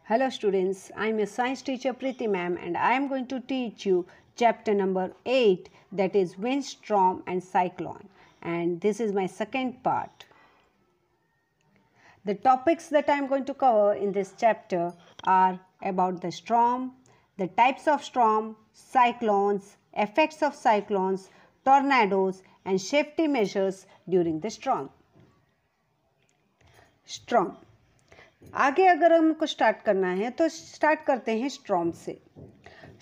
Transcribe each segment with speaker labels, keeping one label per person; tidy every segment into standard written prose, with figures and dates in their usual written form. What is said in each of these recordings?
Speaker 1: Hello students, I am your science teacher Preeti ma'am and I am going to teach you chapter number 8, that is wind, storm and cyclone, and this is my second part. The topics that I am going to cover in this chapter are about the storm, the types of storm, cyclones, effects of cyclones, tornadoes and safety measures during the storm. Storm. आगे अगर हमको start करना है तो start करते हैं storm से.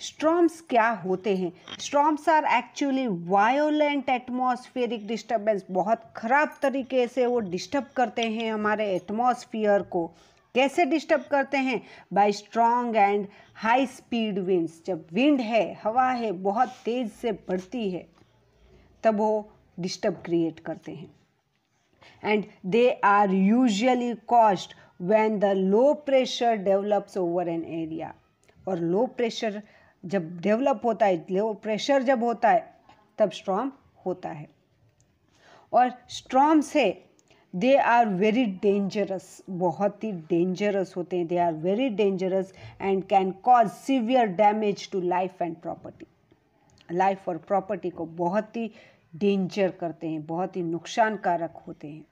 Speaker 1: Storms क्या होते हैं? Storms are actually violent atmospheric disturbance. बहुत ख़राब तरीके से वो डिस्टर्ब करते हैं हमारे एटमॉस्फियर को. कैसे डिस्टर्ब करते हैं? Bye strong and high speed winds. जब विंड है, हवा है, बहुत तेज़ से बढ़ती है, तब वो डिस्टर्ब क्रिएट करते हैं. And they are usually caused when the low pressure develops over an area. और लो प्रेशर जब डेवलप होता है, लो प्रेशर जब होता है, तब स्टॉर्म होता है. और स्टॉर्म से दे आर वेरी डेंजरस, बहुत ही डेंजरस होते हैं. They are very dangerous and can cause severe damage to life and property. Life और प्रॉपर्टी को बहुत ही डेंजर करते हैं, बहुत ही नुकसानकारक होते हैं.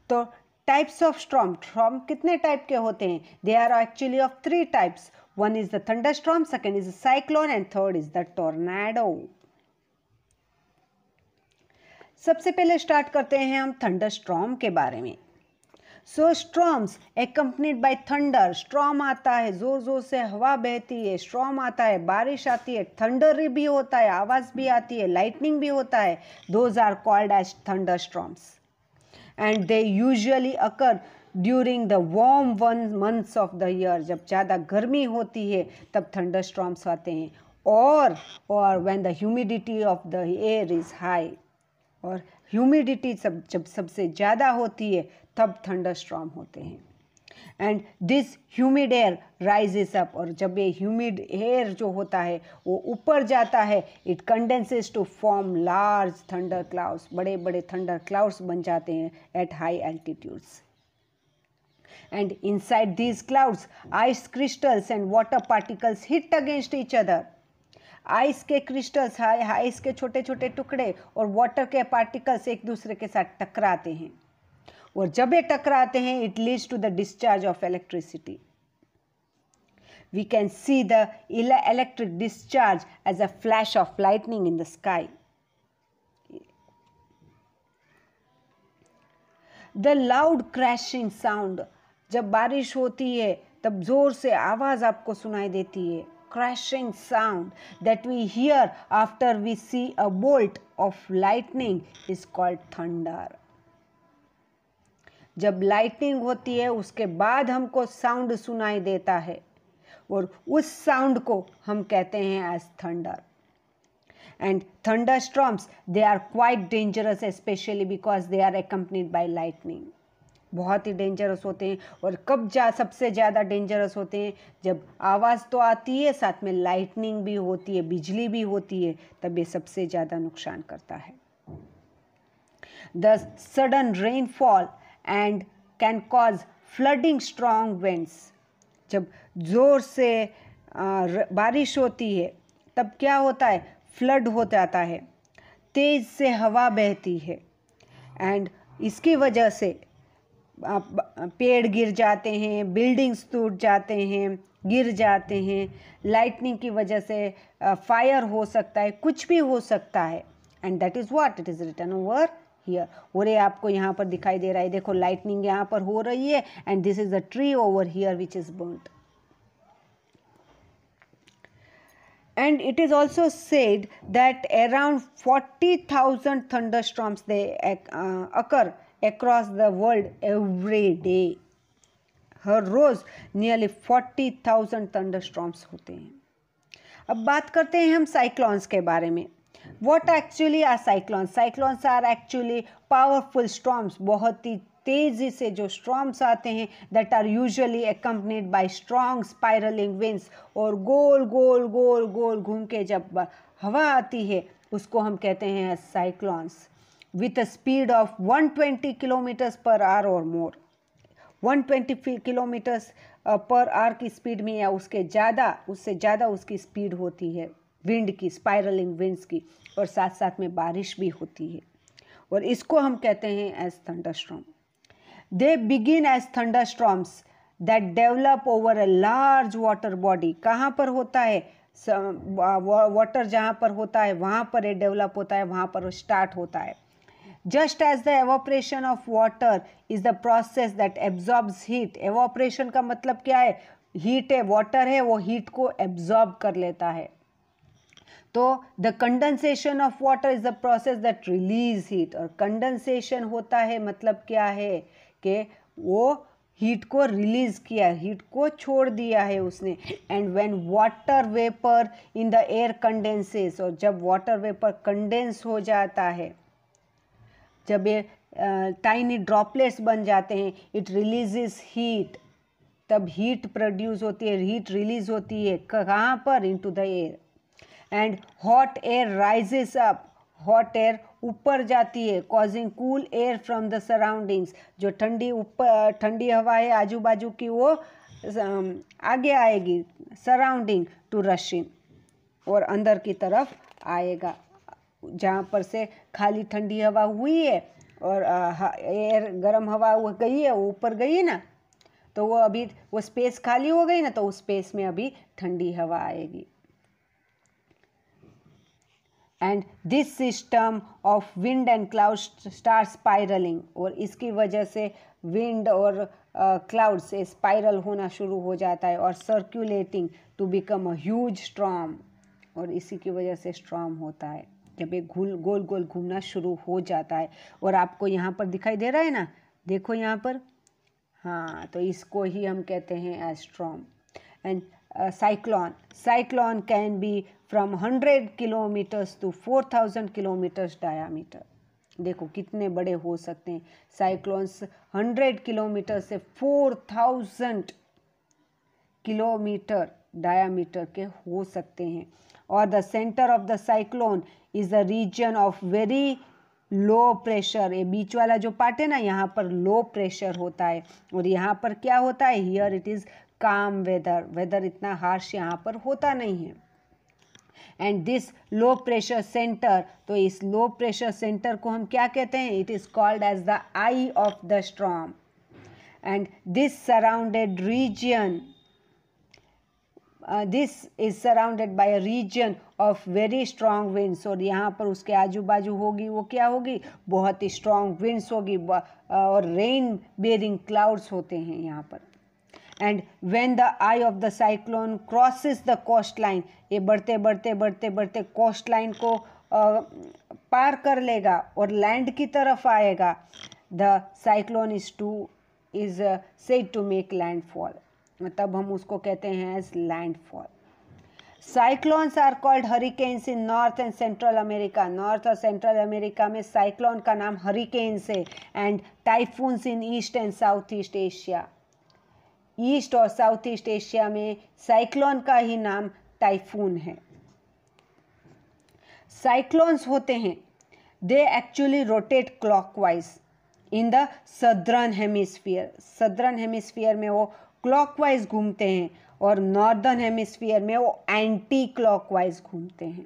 Speaker 1: तो टाइप्स ऑफ स्टॉर्म. स्टॉर्म कितने टाइप के होते हैं? They are actually of 3 types. One is the thunder storm, second is the cyclone and third is the tornado. सबसे पहले स्टार्ट करते हैं हम थंडर स्टॉर्म के बारे में. सो स्टॉर्म्स एक्कम्पनीड बाय थंडर. स्टॉर्म आता है, जोर जोर से हवा बहती है, स्टॉर्म आता है, बारिश आती है, थंडर भी होता है, आवाज़ भी आती है, लाइटनिंग भी होता है. Those are called as thunder storms. And they usually occur during the warm months of the year. जब ज़्यादा गर्मी होती है तब thunderstorms आते हैं. और when the humidity of the air is high. और humidity जब सबसे ज़्यादा होती है तब thunderstorm होते हैं. And this humid air rises up. और जब ये humid air जो होता है वो ऊपर जाता है, it condenses to form large thunder clouds. बड़े बड़े thunder clouds बन जाते हैं at high altitudes. And inside these clouds, ice crystals and water particles hit against each other. Ice के क्रिस्टल्स, आइस के छोटे छोटे टुकड़े और वाटर के पार्टिकल्स एक दूसरे के साथ टकराते हैं. और जब ये टकराते हैं, it leads to the discharge of electricity. We can see the electric discharge as a flash of lightning in the sky. The loud crashing sound. जब बारिश होती है तब जोर से आवाज आपको सुनाई देती है. Crashing sound that we hear after we see a bolt of lightning is called thunder. जब लाइटनिंग होती है उसके बाद हमको साउंड सुनाई देता है और उस साउंड को हम कहते हैं as thunder. And thunder storms, they are quite dangerous, specially because they are accompanied by lightning. बहुत ही डेंजरस होते हैं. और कब सबसे ज़्यादा डेंजरस होते हैं? जब आवाज़ तो आती है, साथ में लाइटनिंग भी होती है, बिजली भी होती है, तब ये सबसे ज़्यादा नुकसान करता है. The sudden rainfall and can cause flooding strong winds. जब ज़ोर से बारिश होती है तब क्या होता है? फ्लड हो जाता है, तेज़ से हवा बहती है. एंड इसकी वजह से पेड़ गिर जाते हैं, बिल्डिंग्स टूट जाते हैं, गिर जाते हैं. लाइटनिंग की वजह से फायर हो सकता है, कुछ भी हो सकता है. And that is what it is written over here. और ये आपको यहाँ पर दिखाई दे रहा है. देखो, लाइटनिंग यहाँ पर हो रही है and this is the tree over here which is burned. And it is also said that around 40,000 thunderstorms they occur across the world every day. हर रोज नियरली 40,000 thunderstorms होते हैं. अब बात करते हैं हम साइक्लोन्स के बारे में. What actually are cyclones? Cyclones are actually powerful storms. बहुत ही तेज़ी से जो storms आते हैं that are usually accompanied by strong spiraling winds. और गोल गोल गोल गोल घूम के जब हवा आती है उसको हम कहते हैं cyclones. With a speed of 120 kilometers per hour or more. 120 kilometers per hour की स्पीड में या उससे ज़्यादा उसकी स्पीड होती है विंड की, स्पाइरलिंग विंड्स की, और साथ साथ में बारिश भी होती है, और इसको हम कहते हैं as thunderstorm. They begin as thunderstorms that develop over a large water body. कहाँ पर होता है? वाटर जहाँ पर होता है वहाँ पर ये डेवलप होता है, वहाँ पर स्टार्ट होता है। Just as the evaporation of water is the process that absorbs heat. Evaporation का मतलब क्या है? हीट है, वाटर है, वो हीट को एब्जॉर्ब कर लेता है। तो the condensation of water is the process that release heat. और कंडेंसेशन होता है मतलब क्या है कि वो हीट को रिलीज किया, हीट को छोड़ दिया है उसने। And when water vapour in the air condenses, और जब वाटर वेपर कंडेंस हो जाता है, जब ये टाइनी ड्रॉपलेट्स बन जाते हैं, इट रिलीजेस हीट, तब हीट प्रोड्यूस होती है, हीट रिलीज होती है। कहाँ पर? Into the air. And hot air rises up, hot air ऊपर जाती है, causing cool air from the surroundings. जो ठंडी हवा है आजू बाजू की, वो आगे आएगी, सराउंडिंग टू रश इन, और अंदर की तरफ आएगा। जहाँ पर से खाली ठंडी हवा हुई है और एयर गर्म हवा गई है, वो ऊपर गई है ना, तो वो अभी वो स्पेस खाली हो गई ना, तो उस स्पेस में अभी ठंडी हवा आएगी। And this system of wind and cloud start spiralling, और इसकी वजह से विंड और क्लाउड से स्पाइरल होना शुरू हो जाता है, और circulating to become a huge storm, और इसी की वजह से स्टॉर्म होता है, जब ये गोल गोल घूमना शुरू हो जाता है। और आपको यहाँ पर दिखाई दे रहा है ना, देखो यहाँ पर, हाँ, तो इसको ही हम कहते हैं as storm. And cyclone can be from 100 kilometers to 4000 kilometers diameter. देखो कितने बड़े हो सकते हैं साइक्लोन्स, 100 किलोमीटर से 4000 किलोमीटर डायामीटर के हो सकते हैं। और the centre of the cyclone is the region of very low pressure. ये बीच वाला जो पार्ट है ना, यहाँ पर लो प्रेशर होता है, और यहाँ पर क्या होता है? हियर इट इज काम वेदर, वेदर इतना हार्श यहाँ पर होता नहीं है। And this low pressure centre, तो इस लो प्रेशर सेंटर को हम क्या कहते हैं? It is called as the eye of the storm. And this surrounded region, this is surrounded by a region of very strong winds. और यहाँ पर उसके आजू बाजू होगी, वो क्या होगी? बहुत ही स्ट्रॉन्ग विंड्स होगी, और रेन बेरिंग क्लाउड्स होते हैं यहाँ पर। And when the eye of the cyclone crosses the coast line, ये बढ़ते बढ़ते बढ़ते बढ़ते कोस्ट लाइन को पार कर लेगा और लैंड की तरफ आएगा, the cyclone is said to make landfall, तब हम उसको कहते हैं as landfall. Cyclones are called hurricanes in North and Central America. North और सेंट्रल अमेरिका में साइक्लोन का नाम हरिकेन्स है। And typhoons in East and South East Asia. East और साउथ ईस्ट एशिया में साइक्लोन का ही नाम टाइफून है। साइक्लोन्स होते हैं, they actually rotate clockwise in the southern hemisphere. Southern hemisphere में वो क्लॉकवाइज घूमते हैं, और नॉर्दर्न हेमिस्फीयर में वो एंटी क्लॉकवाइज घूमते हैं।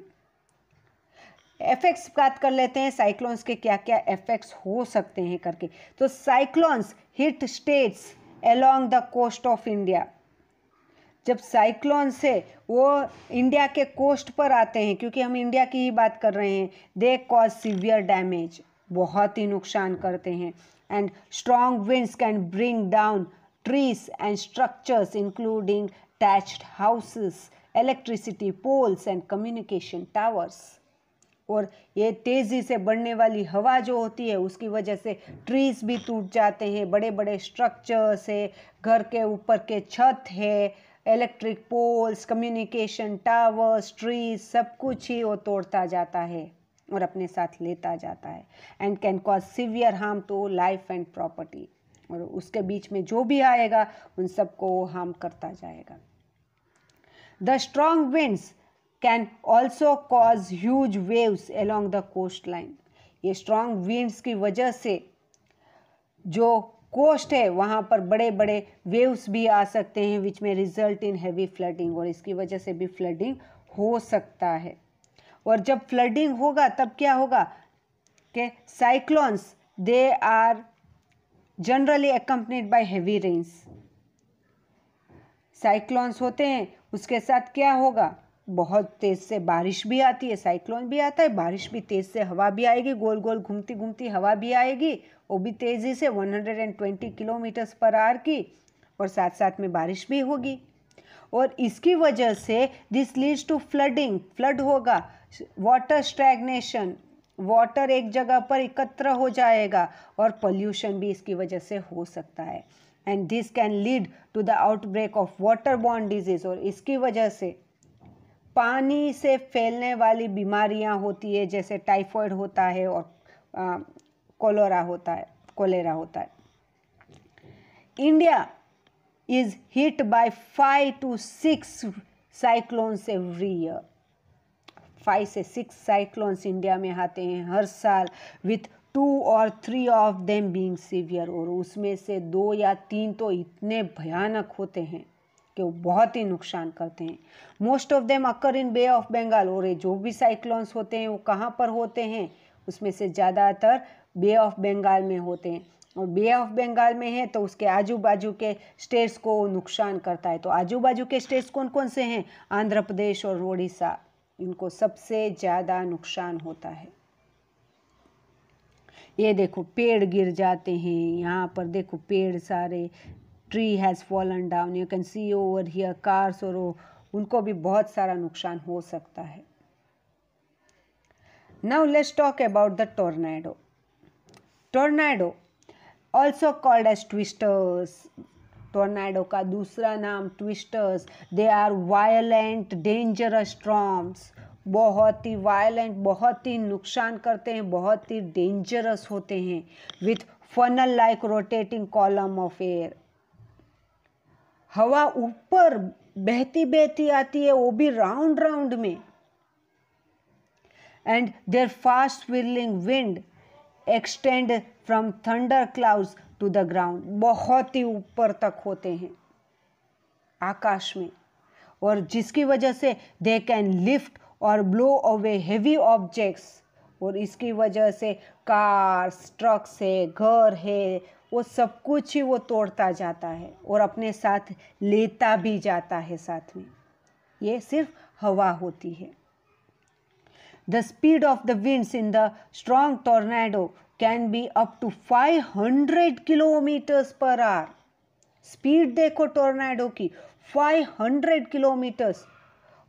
Speaker 1: इफेक्ट्स बात कर लेते हैं साइक्लोन्स के, क्या क्या इफेक्ट्स हो सकते हैं करके। तो cyclones hit states along the coast of India। जब साइक्लोन से वो इंडिया के कोस्ट पर आते हैं, क्योंकि हम इंडिया की ही बात कर रहे हैं, दे कॉज सीवियर डैमेज, बहुत ही नुकसान करते हैं। And strong winds can bring down trees and structures including thatched houses, electricity poles and communication towers. और ये तेज़ी से बढ़ने वाली हवा जो होती है, उसकी वजह से ट्रीज भी टूट जाते हैं, बड़े बड़े स्ट्रक्चर्स है, घर के ऊपर के छत है, electric poles, communication towers, trees, सब कुछ ही वो तोड़ता जाता है और अपने साथ लेता जाता है। And can cause severe harm to life and property. और उसके बीच में जो भी आएगा उन सबको हार्म करता जाएगा। The strong winds can also cause huge waves along the coastline। ये strong winds की वजह से जो कोस्ट है वहाँ पर बड़े बड़े वेव्स भी आ सकते हैं विच में रिजल्ट इन हैवी फ्लडिंग, और इसकी वजह से भी फ्लडिंग हो सकता है। और जब फ्लडिंग होगा तब क्या होगा कि cyclones they are generally accompanied by heavy rains. Cyclones होते हैं उसके साथ क्या होगा, बहुत तेज से बारिश भी आती है, साइक्लोन भी आता है, बारिश भी तेज से, हवा भी आएगी, गोल गोल घूमती घूमती हवा भी आएगी, वो भी तेजी से 120 किलोमीटर्स पर आवर की, और साथ साथ में बारिश भी होगी। और इसकी वजह से this leads to flooding, flood होगा, वाटर स्टैग्नेशन, वाटर एक जगह पर एकत्र हो जाएगा, और पोल्यूशन भी इसकी वजह से हो सकता है। And this can lead to the outbreak of water borne disease, और इसकी वजह से पानी से फैलने वाली बीमारियां होती है, जैसे टाइफाइड होता है और कोलेरा होता है। India is hit by 5 to 6 cyclones every year. 5 से 6 साइक्लोन्स इंडिया में आते हैं हर साल, with 2 or 3 of them being severe, और उसमें से 2 या 3 तो इतने भयानक होते हैं कि वो बहुत ही नुकसान करते हैं। Most of them occur in bay of Bengal, और ये जो भी साइक्लोन्स होते हैं वो कहाँ पर होते हैं, उसमें से ज़्यादातर बे ऑफ बंगाल में होते हैं, और बे ऑफ बंगाल में है तो उसके आजू बाजू के स्टेट्स को नुकसान करता है। तो आजू बाजू के स्टेट्स कौन कौन से हैं, आंध्र प्रदेश और उड़ीसा, इनको सबसे ज़्यादा नुकसान होता है। ये देखो पेड़ गिर जाते हैं, यहाँ पर देखो पेड़ सारे, tree has fallen down, you can see over here cars, और उनको भी बहुत सारा नुकसान हो सकता है। Now let's talk about the tornado. Tornado also called as twisters, tornado का दूसरा नाम twisters. They are violent dangerous storms, बहुत ही वायलेंट, बहुत ही नुकसान करते हैं, बहुत ही डेंजरस होते हैं, with funnel like rotating column of air. हवा ऊपर बहती बहती आती है, वो भी राउंड राउंड में, and there fast whirling wind extend from thunder clouds to the ground, बहुत ही ऊपर तक होते हैं आकाश में, और जिसकी वजह से दे कैन लिफ्ट और ब्लो अवे हेवी ऑब्जेक्ट्स, और इसकी वजह से कार्स, ट्रक्स है, घर है, वो सब कुछ ही वो तोड़ता जाता है और अपने साथ लेता भी जाता है साथ में। ये सिर्फ हवा होती है। The speed of the winds in the strong tornado can be up to 500 kilometers per hour. Speed देखो टोर्नेडो की 500 किलोमीटर्स,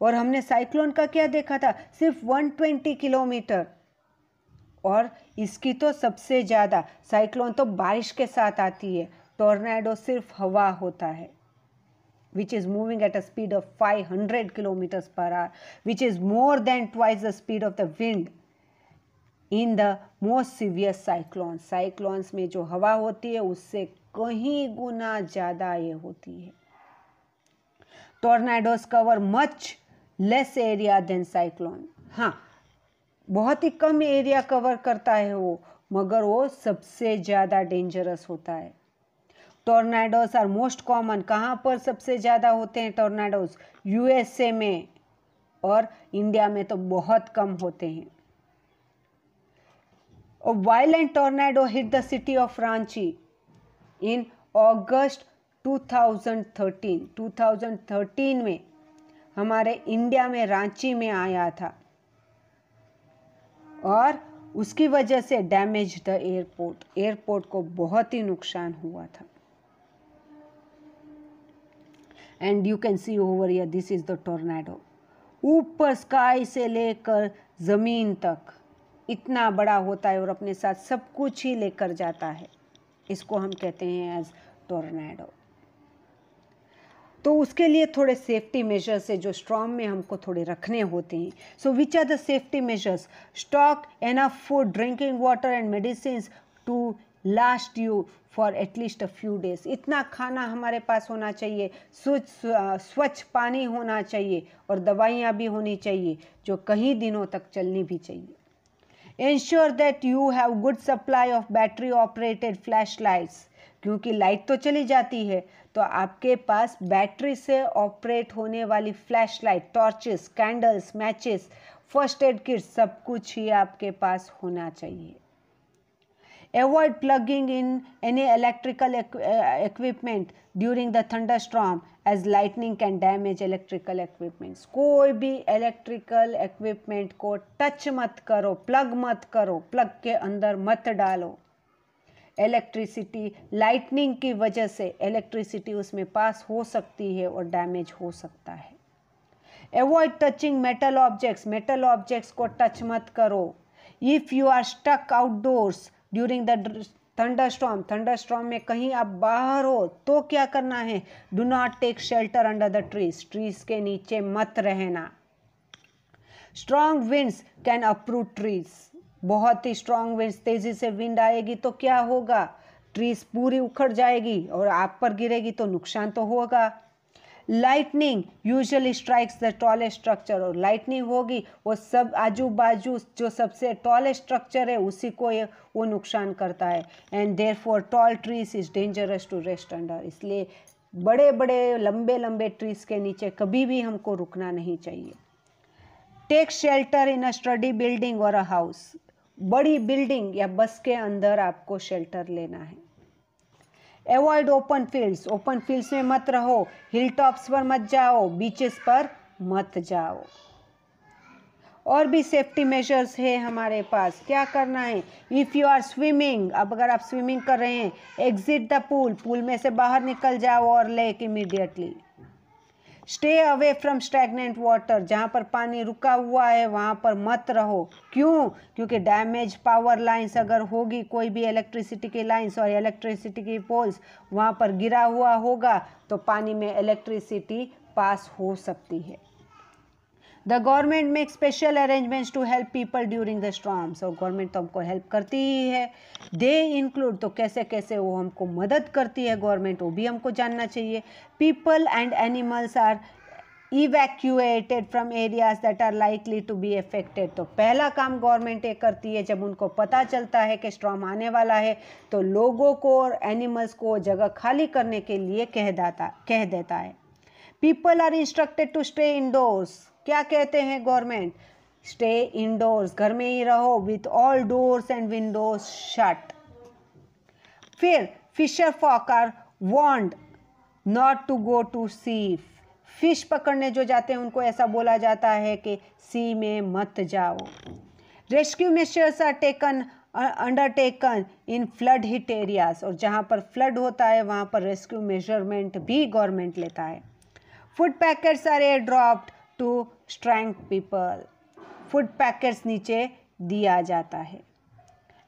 Speaker 1: और हमने साइक्लोन का क्या देखा था, सिर्फ 120 किलोमीटर, और इसकी तो सबसे ज़्यादा। साइक्लोन तो बारिश के साथ आती है, टोर्नेडो सिर्फ हवा होता है, which is moving at a speed of 500 kilometers per hour, which is more than twice the speed of the wind in the most severe cyclones. Cyclones में जो हवा होती है उससे कहीं गुना ज़्यादा ये होती है। Tornadoes cover much less area than cyclone. हाँ, बहुत ही कम एरिया कवर करता है वो, मगर वो सबसे ज़्यादा डेंजरस होता है। टोर्नेडोज आर मोस्ट कॉमन, कहाँ पर सबसे ज़्यादा होते हैं टोर्नेडोज, यूएसए में, और इंडिया में तो बहुत कम होते हैं। A violent tornado hit the city of Ranchi in August 2013. 2013 में हमारे इंडिया में रांची में आया था, और उसकी वजह से डैमेज द एयरपोर्ट, एयरपोर्ट को बहुत ही नुकसान हुआ था। And you can see over here, this is the tornado. ऊपर स्काई से लेकर ज़मीन तक इतना बड़ा होता है और अपने साथ सब कुछ ही लेकर जाता है, इसको हम कहते हैं एज टोर्नेडो। तो उसके लिए थोड़े सेफ्टी मेजर्स है जो स्टॉर्म में हमको थोड़े रखने होते हैं। So which are the safety measures? Stock enough food, drinking water and medicine to last you for at least a few days. इतना खाना हमारे पास होना चाहिए, स्वच्छ पानी होना चाहिए, और दवाइयाँ भी होनी चाहिए जो कई दिनों तक चलनी भी चाहिए। Ensure that you have good supply of battery operated flashlights क्योंकि लाइट तो चली जाती है, तो आपके पास बैटरी से ऑपरेट होने वाली flash light, torches, candles, matches, first aid kit सब कुछ ही आपके पास होना चाहिए। Avoid plugging in any electrical equipment during the thunderstorm as lightning can damage electrical equipments. कोई भी electrical equipment को टच मत करो, प्लग मत करो, प्लग के अंदर मत डालो। इलेक्ट्रिसिटी, लाइटनिंग की वजह से इलेक्ट्रिसिटी उसमें पास हो सकती है और डैमेज हो सकता है। Avoid touching metal objects, metal objects को टच मत करो। If you are stuck outdoors during the thunderstorm में कहीं आप बाहर हो तो क्या करना है? Do not take shelter under the trees के नीचे मत रहना। Strong winds can uproot trees, बहुत ही स्ट्रॉन्ग विंड्स, तेजी से विंड आएगी तो क्या होगा? ट्रीज पूरी उखड़ जाएगी और आप पर गिरेगी तो नुकसान तो होगा। Lightning usually strikes the tallest structure, और लाइटनिंग होगी वो सब आजू बाजू जो सबसे टॉलेस्ट स्ट्रक्चर है उसी को वो नुकसान करता है। And therefore tall trees is dangerous to rest under, इसलिए बड़े बड़े लंबे लंबे ट्रीज के नीचे कभी भी हमको रुकना नहीं चाहिए। Take shelter in a sturdy building और अ हाउस, बड़ी बिल्डिंग या बस के अंदर आपको शेल्टर लेना है। Avoid open fields, open fields में मत रहो, हिल टॉप्स पर मत जाओ, बीचेस पर मत जाओ। और भी सेफ्टी मेजर्स है हमारे पास, क्या करना है? इफ़ यू आर स्विमिंग, अब अगर आप स्विमिंग कर रहे हैं, एग्जिट द पूल, पूल में से बाहर निकल जाओ और lake immediately. Stay away from stagnant water, जहाँ पर पानी रुका हुआ है वहाँ पर मत रहो। क्यों? क्योंकि डैमेज पावर लाइंस अगर होगी, कोई भी इलेक्ट्रिसिटी की लाइंस और इलेक्ट्रिसिटी की पोल्स वहाँ पर गिरा हुआ होगा तो पानी में इलेक्ट्रिसिटी पास हो सकती है। The government make special arrangements to help people during the storms, और गवर्नमेंट तो हमको हेल्प करती ही है। दे इंक्लूड, तो कैसे कैसे वो हमको मदद करती है गवर्नमेंट, वो भी हमको जानना चाहिए। People and animals are evacuated from areas that are likely to be affected, तो पहला काम गवर्नमेंट ये करती है, जब उनको पता चलता है कि स्टॉर्म आने वाला है तो लोगों को और एनिमल्स को जगह खाली करने के लिए कह देता है। People are instructed to stay indoors, क्या कहते हैं गवर्नमेंट? स्टे इंडोर्स, घर में ही रहो, with all doors and windows shut. फिर fisher folk are warned not to go to sea, fish पकड़ने जो जाते हैं उनको ऐसा बोला जाता है कि सी में मत जाओ। Rescue measures are undertaken in flood hit areas, और जहाँ पर फ्लड होता है वहाँ पर रेस्क्यू मेजरमेंट भी गवर्नमेंट लेता है। Food packets are air dropped to stranded people, food packets नीचे दिया जाता है।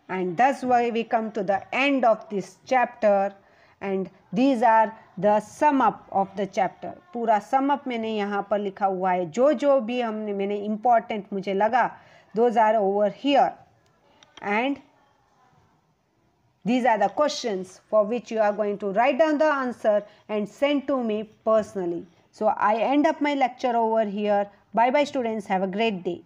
Speaker 1: And thus we come to the end of this chapter and these are the sum up of the chapter. पूरा sum up मैंने यहाँ पर लिखा हुआ है, जो भी मैंने इम्पॉर्टेंट मुझे लगा, those are over here and these are the questions for which you are going to write down the answer and send to me personally. So I end up my lecture over here. Bye bye students, have a great day.